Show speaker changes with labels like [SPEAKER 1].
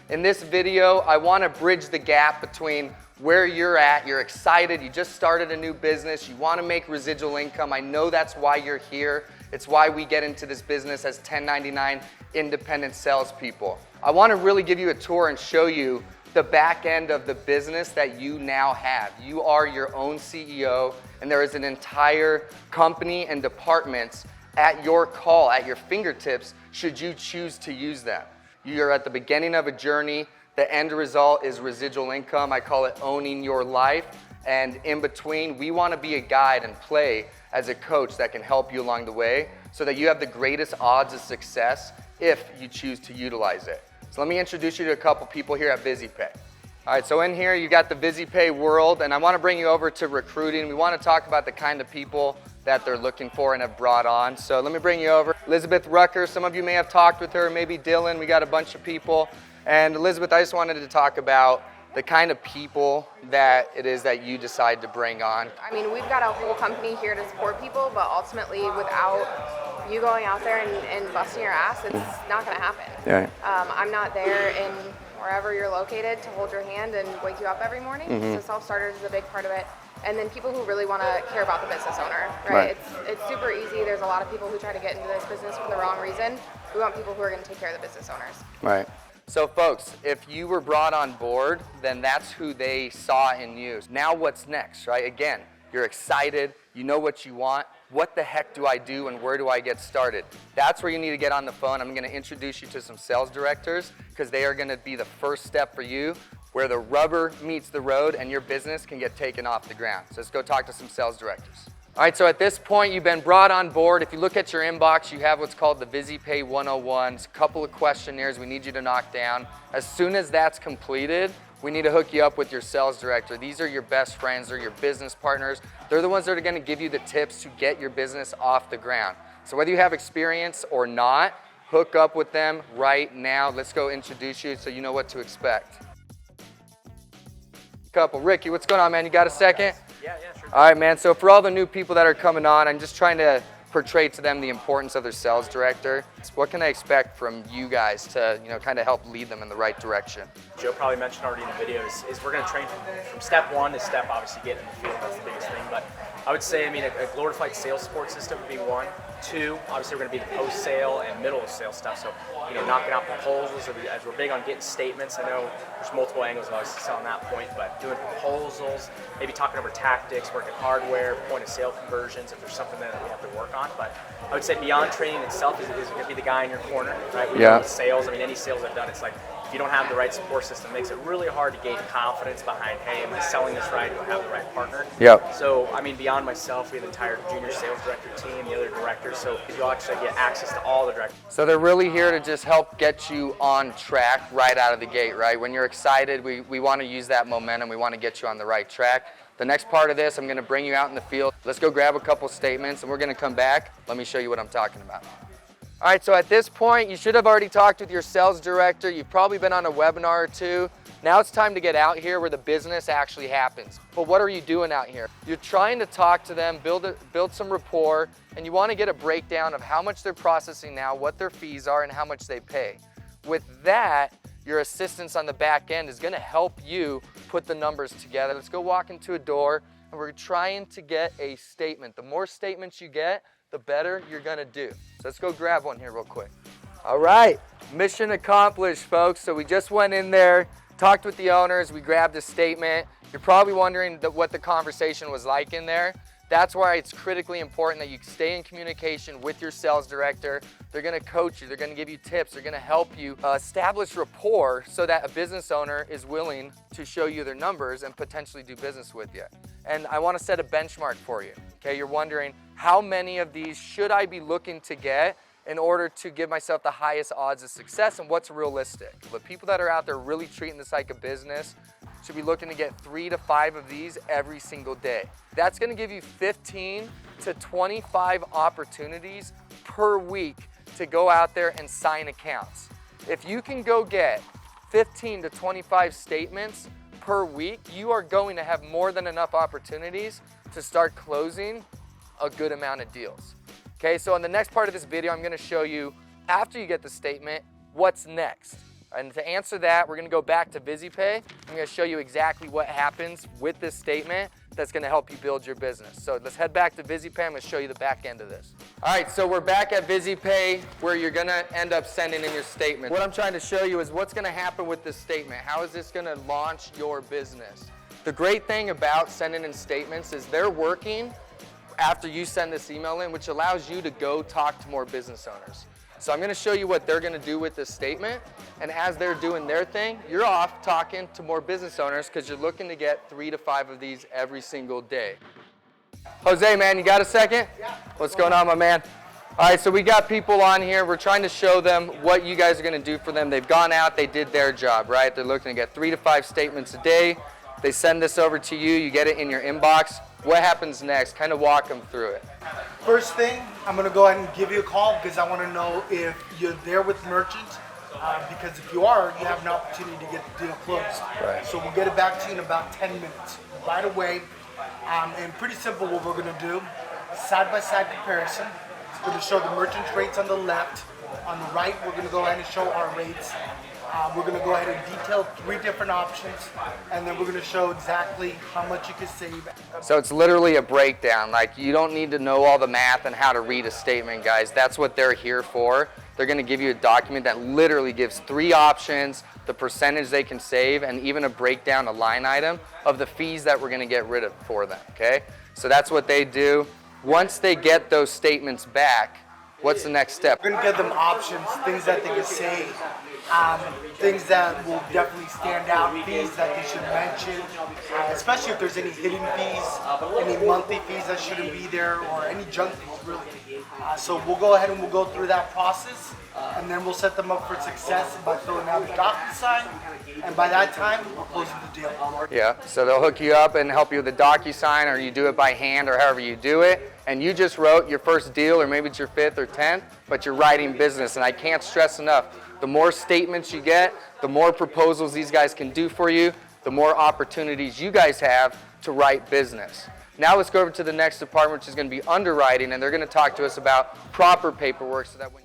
[SPEAKER 1] In this video, I want to bridge the gap between where you're at, you're excited, you just started a new business, you want to make residual income. I know that's why you're here. It's why we get into this business as 1099 independent salespeople. I want to really give you a tour and show you the back end of the business that you now have. You are your own CEO, and there is an entire company and departments at your call, at your fingertips, should you choose to use them. You're at the beginning of a journey. The end result is residual income. I call it owning your life. And in between, we want to be a guide and play as a coach that can help you along the way so that you have the greatest odds of success if you choose to utilize it. So let me introduce you to a couple people here at VizyPay. All right, so in here you got the VizyPay world, and I want to bring you over to recruiting. We want to talk about the kind of people that they're looking for and have brought on. So let me bring you over. Elizabeth Rucker, some of you may have talked with her, maybe Dylan, we got a bunch of people. And Elizabeth, I just wanted to talk about the kind of people that it is that you decide to bring on.
[SPEAKER 2] I mean, we've got a whole company here to support people, but ultimately without you going out there and busting your ass, it's not gonna happen.
[SPEAKER 1] Right.
[SPEAKER 2] I'm not there in wherever you're located to hold your hand and wake you up every morning. So self-starters is a big part of it. And then people who really want to care about the business owner, right? It's super easy. There's a lot of people who try to get into this business for the wrong reason. We want people who are going to take care of the business owners.
[SPEAKER 1] Right. So folks, if you were brought on board, then that's who they saw in you. Now what's next, right? Again, you're excited, you know what you want. What the heck do I do and where do I get started? That's where you need to get on the phone. I'm going to introduce you to some sales directors because they are going to be the first step for you where the rubber meets the road and your business can get taken off the ground. So let's go talk to some sales directors. All right, so at this point, you've been brought on board. If you look at your inbox, you have what's called the VizyPay 101s, a couple of questionnaires we need you to knock down. As soon as that's completed, we need to hook you up with your sales director. These are your best friends, they're your business partners. They're the ones that are gonna give you the tips to get your business off the ground. So whether you have experience or not, hook up with them right now. Let's go introduce you so you know what to expect. Couple. Ricky, what's going on, man? You got a second?
[SPEAKER 3] Yeah, sure.
[SPEAKER 1] All right, man. So for all the new people that are coming on, I'm just trying to portray to them the importance of their sales director. What can they expect from you guys to, kind of help lead them in the right direction?
[SPEAKER 3] Joe probably mentioned already in the video is we're going to train from step one to step, obviously, get in the field. That's the biggest thing. But I would say, a glorified sales support system would be one. Two, obviously, we're going to be the post-sale and middle of sale stuff. So, knocking out proposals, as we're big on getting statements. I know there's multiple angles obviously on that point, but doing proposals, maybe talking over tactics, working hardware, point of sale conversions, if there's something that we have to work on. But I would say beyond training itself is going to be the guy in your corner, right? We know sales. Any sales I've done, it's like, if you don't have the right support system, it makes it really hard to gain confidence behind, hey, am I selling this right? Do I have the right partner?
[SPEAKER 1] Yep.
[SPEAKER 3] So, beyond myself, we have the entire junior sales director team, the other directors, so you'll actually get access to all the directors.
[SPEAKER 1] So they're really here to just help get you on track right out of the gate, right? When you're excited, we want to use that momentum. We want to get you on the right track. The next part of this, I'm going to bring you out in the field. Let's go grab a couple statements, and we're going to come back. Let me show you what I'm talking about. All right, so at this point, you should have already talked with your sales director. You've probably been on a webinar or two. Now it's time to get out here where the business actually happens. But what are you doing out here? You're trying to talk to them, build some rapport, and you want to get a breakdown of how much they're processing now, what their fees are, and how much they pay. With that, your assistance on the back end is going to help you put the numbers together. Let's go walk into a door, and we're trying to get a statement. The more statements you get, the better you're gonna do. So let's go grab one here real quick. All right, mission accomplished, folks. So we just went in there, talked with the owners, we grabbed a statement. You're probably wondering what the conversation was like in there. That's why it's critically important that you stay in communication with your sales director. They're gonna coach you, they're gonna give you tips, they're gonna help you establish rapport so that a business owner is willing to show you their numbers and potentially do business with you. And I wanna set a benchmark for you, okay? You're wondering, how many of these should I be looking to get in order to give myself the highest odds of success, and what's realistic? The people that are out there really treating this like a business should be looking to get 3 to 5 of these every single day. That's gonna give you 15 to 25 opportunities per week to go out there and sign accounts. If you can go get 15 to 25 statements per week, you are going to have more than enough opportunities to start closing a good amount of deals. Okay, so in the next part of this video, I'm gonna show you, after you get the statement, what's next. And to answer that, we're gonna go back to VizyPay. I'm gonna show you exactly what happens with this statement that's gonna help you build your business. So let's head back to VizyPay. I'm gonna show you the back end of this. All right, so we're back at VizyPay where you're gonna end up sending in your statement. What I'm trying to show you is what's gonna happen with this statement. How is this gonna launch your business? The great thing about sending in statements is they're working after you send this email in, which allows you to go talk to more business owners. So I'm gonna show you what they're gonna do with this statement, and as they're doing their thing, you're off talking to more business owners because you're looking to get 3 to 5 of these every single day. Jose, man, you got a second?
[SPEAKER 4] Yeah.
[SPEAKER 1] What's going on, my man? All right, so we got people on here. We're trying to show them what you guys are gonna do for them. They've gone out, they did their job, right? They're looking to get 3 to 5 statements a day. They send this over to you, you get it in your inbox. What happens next? Kind of walk them through it.
[SPEAKER 4] First thing, I'm gonna go ahead and give you a call because I want to know if you're there with merchants. Because if you are, you have an opportunity to get the deal closed.
[SPEAKER 1] Right.
[SPEAKER 4] So we'll get it back to you in about 10 minutes, right away. And pretty simple what we're gonna do. Side-by-side comparison. It's gonna show the merchant's rates on the left. On the right, we're gonna go ahead and show our rates. We're going to go ahead and detail 3 different options, and then we're going to show exactly how much you can save.
[SPEAKER 1] So it's literally a breakdown. Like, you don't need to know all the math and how to read a statement, guys. That's what they're here for. They're going to give you a document that literally gives 3 options, the percentage they can save, and even a breakdown, a line item of the fees that we're going to get rid of for them, okay? So that's what they do. Once they get those statements back, what's the next step?
[SPEAKER 4] We're going to give them options, things that they can save. Things that will definitely stand out, fees that they should mention, especially if there's any hidden fees, any monthly fees that shouldn't be there, or any junk fees, really. So we'll go ahead and we'll go through that process, and then we'll set them up for success by filling out the DocuSign, and by that time, we're closing the deal.
[SPEAKER 1] Yeah, so they'll hook you up and help you with the DocuSign, or you do it by hand, or however you do it, and you just wrote your first deal, or maybe it's your 5th or 10th, but you're writing business, and I can't stress enough, the more statements you get, the more proposals these guys can do for you, the more opportunities you guys have to write business. Now let's go over to the next department, which is going to be underwriting, and they're going to talk to us about proper paperwork so that when